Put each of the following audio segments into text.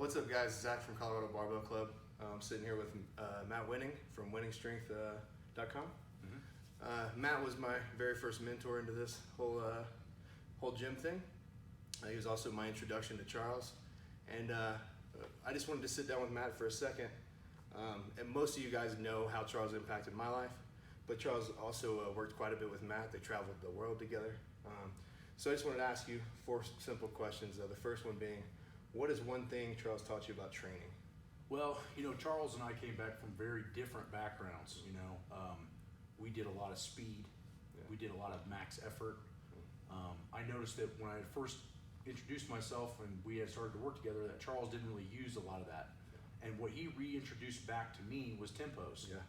What's up, guys? Zach from Colorado Barbell Club. I'm sitting here with Matt Wenning from WenningStrength.com. Matt was my very first mentor into this whole gym thing. He was also my introduction to Charles. And I just wanted to sit down with Matt for a second. And most of you guys know how Charles impacted my life, but Charles also worked quite a bit with Matt. They traveled the world together. So I just wanted to ask you 4 simple questions. The first one being, what is one thing Charles taught you about training? Well, Charles and I came back from very different backgrounds. We did a lot of speed. Yeah. We did a lot of max effort. I noticed that when I first introduced myself and we had started to work together, that Charles didn't really use a lot of that. And what he reintroduced back to me was tempos. Yeah.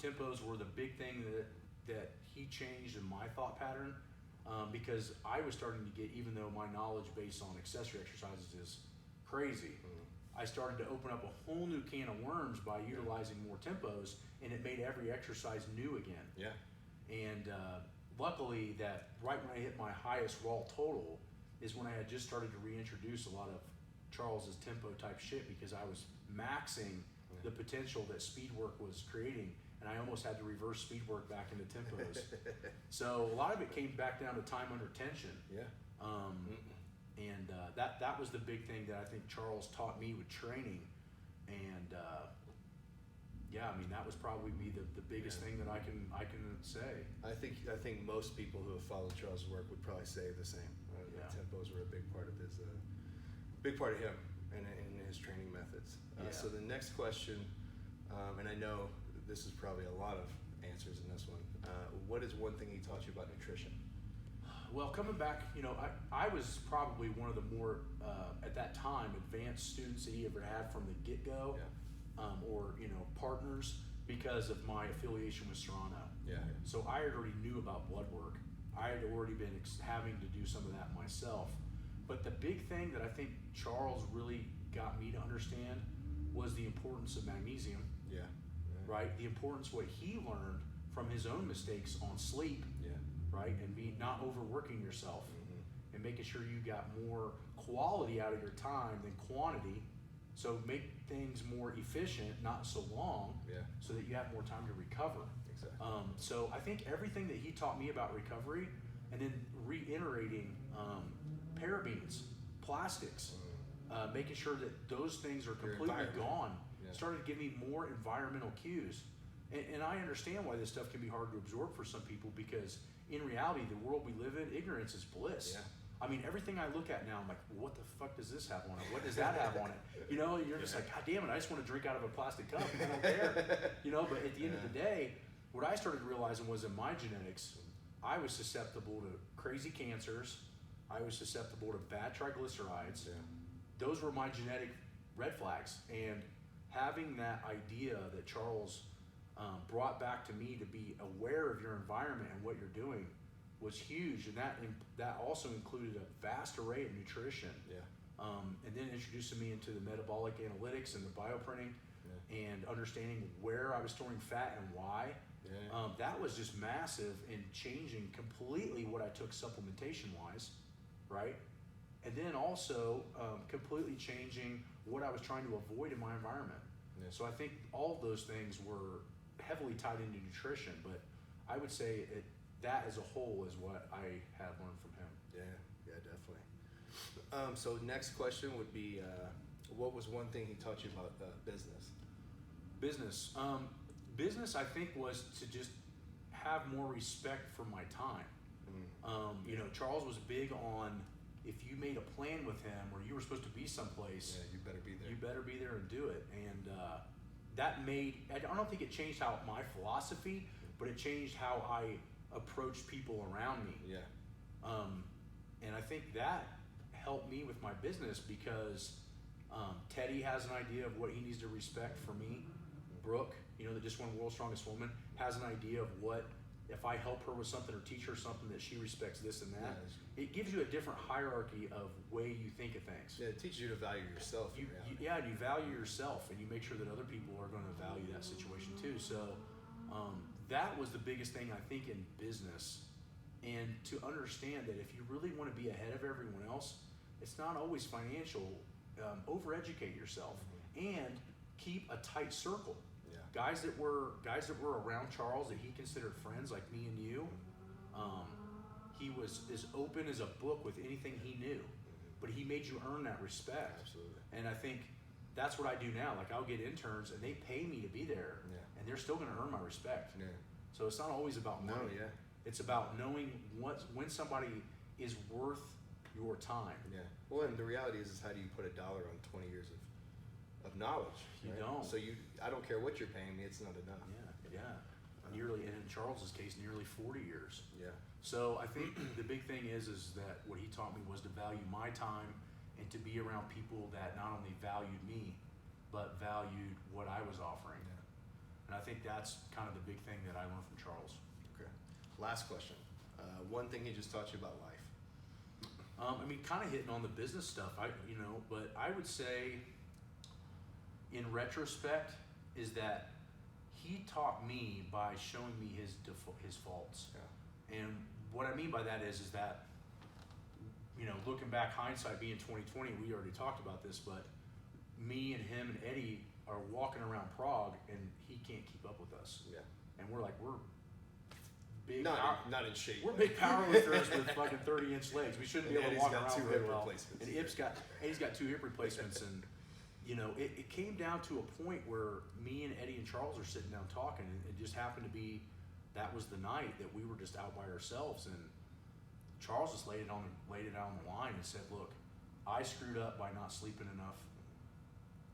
Tempos were the big thing that he changed in my thought pattern, because I was starting to get, even though my knowledge based on accessory exercises is crazy, I started to open up a whole new can of worms by utilizing more tempos, and it made every exercise new again. Yeah. And luckily that right when I hit my highest raw total is when I had just started to reintroduce a lot of Charles's tempo type shit, because I was maxing the potential that speed work was creating, and I almost had to reverse speed work back into tempos. So a lot of it came back down to time under tension. Yeah. And that was the big thing that I think Charles taught me with training. And that was probably the biggest thing that I can say. I think most people who have followed Charles' work would probably say the same. The tempos were a big part of him and his training methods. So the next question, and I know this is probably a lot of answers in this one. What is one thing he taught you about nutrition? Well, coming back, I was probably one of the more, at that time, advanced students that he ever had from the get-go, or partners, because of my affiliation with Serrano. Yeah. So I already knew about blood work. I had already been having to do some of that myself. But the big thing that I think Charles really got me to understand was the importance of magnesium. Yeah. Right? The importance what he learned from his own mistakes on sleep. Yeah. Right? And not overworking yourself, and making sure you got more quality out of your time than quantity. So make things more efficient, not so long, so that you have more time to recover. Exactly. So I think everything that he taught me about recovery, and then reiterating parabens, plastics, making sure that those things are completely gone, started to give me more environmental cues. And I understand why this stuff can be hard to absorb for some people, because in reality, the world we live in, ignorance is bliss. Yeah. I mean, everything I look at now, I'm like, what the fuck does this have on it? What does that have on it? You're just like, God damn it, I just want to drink out of a plastic cup. I don't care. But at the end of the day, what I started realizing was in my genetics, I was susceptible to crazy cancers. I was susceptible to bad triglycerides. Yeah. Those were my genetic red flags. And having that idea that Charles brought back to me, to be aware of your environment and what you're doing, was huge. And that also included a vast array of nutrition. Yeah. And then introducing me into the metabolic analytics and the bioprinting, and understanding where I was storing fat and why. Yeah. That was just massive in changing completely what I took supplementation wise, right? And then also completely changing what I was trying to avoid in my environment. Yeah. So I think all of those things were heavily tied into nutrition, but I would say that as a whole is what I have learned from him. Yeah, definitely. So next question would be, what was one thing he taught you about business? Business, I think, was to just have more respect for my time. Charles was big on, if you made a plan with him or you were supposed to be someplace, you better be there. You better be there and do it. And that I don't think it changed how my philosophy, but it changed how I approached people around me. Yeah. And I think that helped me with my business, because Teddy has an idea of what he needs to respect for me. Brooke, that just won World's Strongest Woman, has an idea of what, if I help her with something or teach her something, that she respects this and that. It gives you a different hierarchy of way you think of things. Yeah, it teaches you to value yourself. You value yourself, and you make sure that other people are going to value that situation too. So that was the biggest thing, I think, in business. And to understand that if you really want to be ahead of everyone else, it's not always financial overeducate yourself and keep a tight circle. Yeah. Guys that were around Charles that he considered friends, like me and you. He was as open as a book with anything he knew, but he made you earn that respect. Absolutely. And I think that's what I do now. Like, I'll get interns and they pay me to be there, and they're still going to earn my respect. Yeah. So it's not always about money. No, yeah. It's about knowing when somebody is worth your time. Yeah. Well, and the reality is how do you put $1 on 20 years of knowledge? You right? don't. So I don't care what you're paying me, it's not enough. Yeah. Nearly, and in Charles's case, nearly 40 years. Yeah. So I think the big thing is that what he taught me was to value my time and to be around people that not only valued me, but valued what I was offering. Yeah. And I think that's kind of the big thing that I learned from Charles. Okay. Last question. One thing he just taught you about life. I mean, kind of hitting on the business stuff, but I would say, in retrospect, is that he taught me by showing me his faults. Yeah. And what I mean by that is that, looking back, hindsight being 2020, we already talked about this, but me and him and Eddie are walking around Prague and he can't keep up with us. Yeah. And we're big. Not in shape. We're big powerlifters with fucking 30-inch legs. We shouldn't be able to walk around very well. And Eddie's got 2 hip replacements, and it came down to a point where me and Eddie and Charles are sitting down talking, and it just happened to be that was the night that we were just out by ourselves, and Charles just laid it out on the line and said, "Look, I screwed up by not sleeping enough.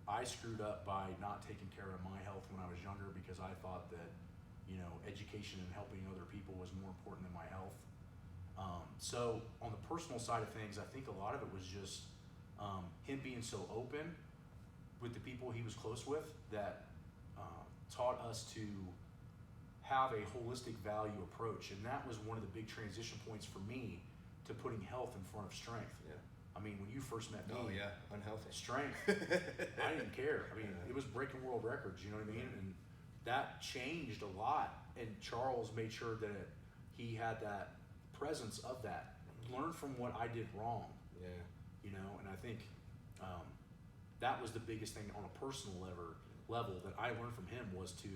I screwed up by not taking care of my health when I was younger because I thought that education and helping other people was more important than my health." So on the personal side of things, I think a lot of it was just him being so open with the people he was close with that taught us to have a holistic value approach. And that was one of the big transition points for me to putting health in front of strength. Yeah. I mean, when you first met me, Oh yeah, unhealthy. strength, I didn't care. I mean, it was breaking world records, you know what I mean? And that changed a lot. And Charles made sure that he had that presence of that. Learn from what I did wrong. Yeah. And I think that was the biggest thing on a personal level that I learned from him, was to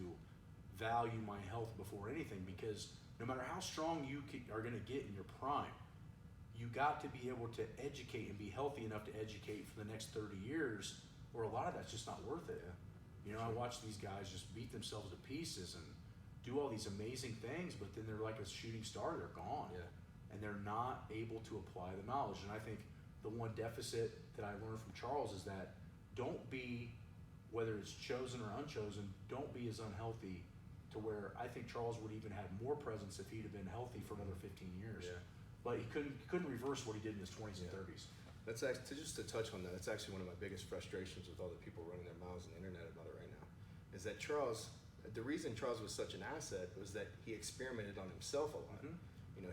value my health before anything, because no matter how strong you are going to get in your prime, you got to be able to educate and be healthy enough to educate for the next 30 years, or a lot of that's just not worth it. I watch these guys just beat themselves to pieces and do all these amazing things, but then they're like a shooting star, they're gone. Yeah. And they're not able to apply the knowledge. And I think the one deficit that I learned from Charles is that don't be, whether it's chosen or unchosen, don't be as unhealthy to where I think Charles would even have more presence if he'd have been healthy for another 15 years. Yeah. But he couldn't reverse what he did in his 20s and 30s. That's actually, just to touch on that, that's actually one of my biggest frustrations with all the people running their mouths on the internet about it right now, is that the reason Charles was such an asset was that he experimented on himself a lot. Mm-hmm.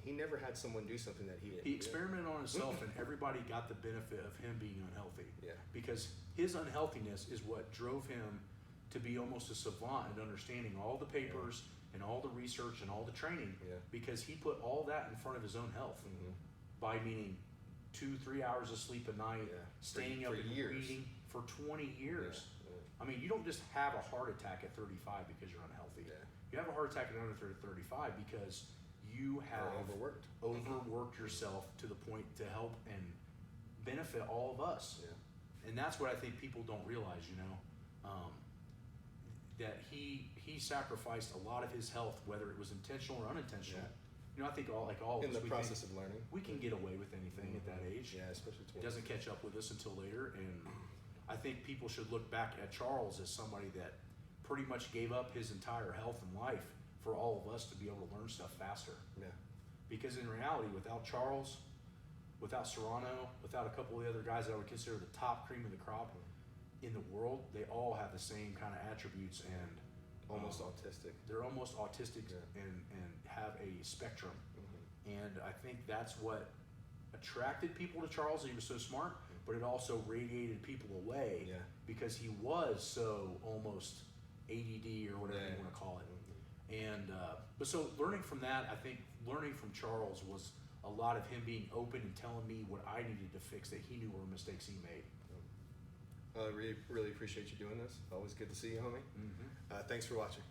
He never had someone do something that he didn't. He experimented on himself, and everybody got the benefit of him being unhealthy. Yeah. Because his unhealthiness is what drove him to be almost a savant in understanding all the papers and all the research and all the training. Yeah. Because he put all that in front of his own health. Mm-hmm. By meaning 2-3 hours of sleep a night, Yeah. staying up and reading for 20 years. Yeah. I mean, you don't just have a heart attack at 35 because you're unhealthy. Yeah. You have a heart attack at under 35 because you have overworked yourself to the point to help and benefit all of us. Yeah. And that's what I think people don't realize, that he sacrificed a lot of his health, whether it was intentional or unintentional. Yeah. I think all of in us, the process of learning, we can get away with anything at that age. Yeah, especially 20. It doesn't catch up with us until later. And I think people should look back at Charles as somebody that pretty much gave up his entire health and life for all of us to be able to learn stuff faster. Yeah. Because in reality, without Charles, without Serrano, without a couple of the other guys that I would consider the top cream of the crop in the world, they all have the same kind of attributes and almost autistic. They're almost autistic. Yeah. and have a spectrum. Mm-hmm. And I think that's what attracted people to Charles. He was so smart, but it also radiated people away because he was so almost ADD or whatever you want to call it. Mm-hmm. And but so learning from that, I think learning from Charles was a lot of him being open and telling me what I needed to fix that he knew were mistakes he made. really appreciate you doing this. Always good to see you, homie. Thanks for watching.